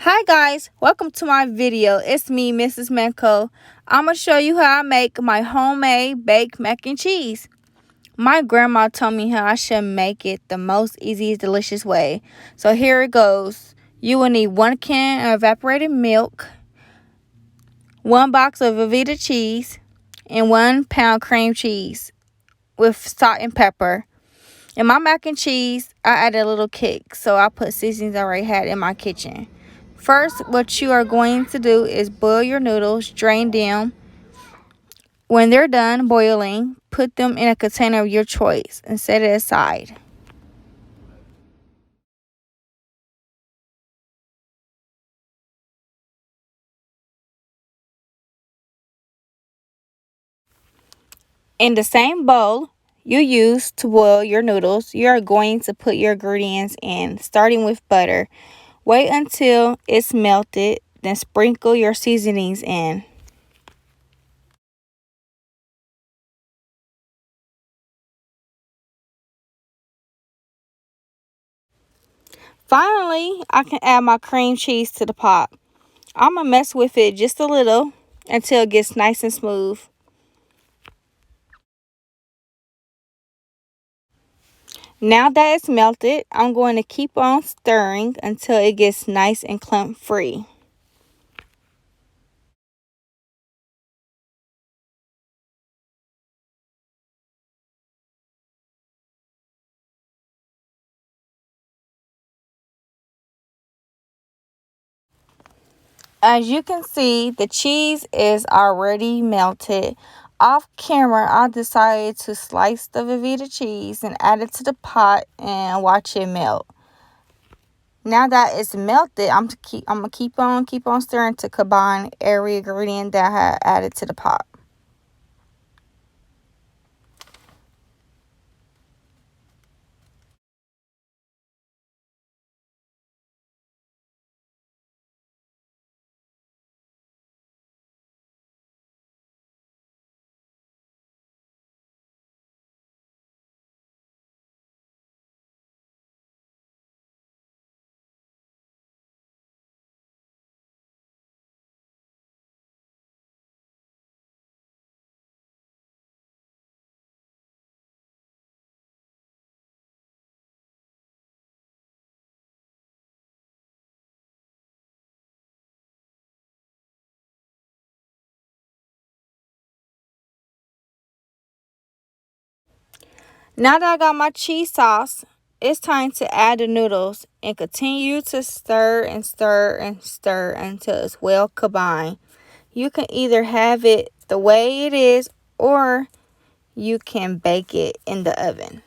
Hi guys, welcome to my video. It's me, Mrs. Manco. I'm going to show you how I make my homemade baked mac and cheese. My grandma told me how I should make it the most easy, delicious way. So here it goes. You will need 1 can of evaporated milk, 1 box of velveeta cheese, and 1 pound cream cheese with salt and pepper. In my mac and cheese, I added a little kick, so I put seasonings I already had in my kitchen. First, what you are going to do is boil your noodles, drain them. When they're done boiling, put them in a container of your choice and set it aside. In the same bowl you use to boil your noodles, you are going to put your ingredients in, starting with butter. Wait until it's melted, then sprinkle your seasonings in. Finally, I can add my cream cheese to the pot. I'm going to mess with it just a little until it gets nice and smooth. Now that it's melted, I'm going to keep on stirring until it gets nice and clump free. As you can see, the cheese is already melted. Off camera, I decided to slice the velveeta cheese and add it to the pot and watch it melt. Now that it's melted, I'm gonna keep on stirring to combine every ingredient that I had added to the pot. Now that I got my cheese sauce, it's time to add the noodles and continue to stir and stir and stir until it's well combined. You can either have it the way it is or you can bake it in the oven.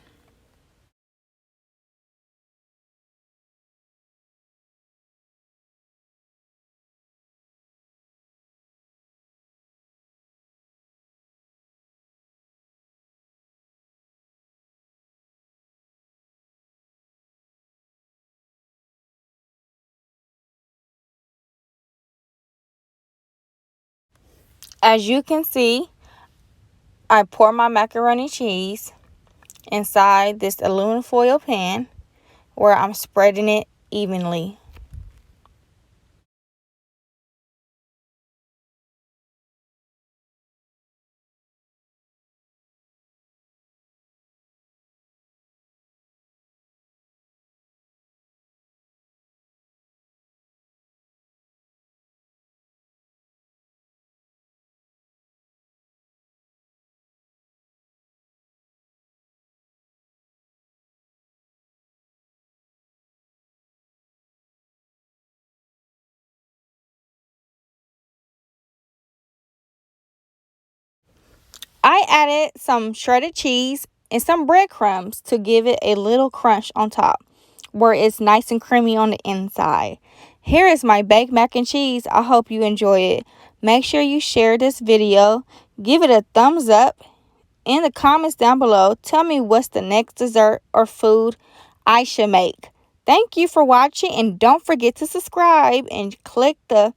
As you can see, I pour my macaroni cheese inside this aluminum foil pan where I'm spreading it evenly. I added some shredded cheese and some breadcrumbs to give it a little crunch on top, where it's nice and creamy on the inside. Here is my baked mac and cheese. I hope you enjoy it. Make sure you share this video, give it a thumbs up. In the comments down below, tell me what's the next dessert or food I should make. Thank you for watching, and don't forget to subscribe and click the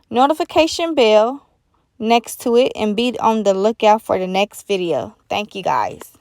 notification bell next to it and be on the lookout for the next video. Thank you guys.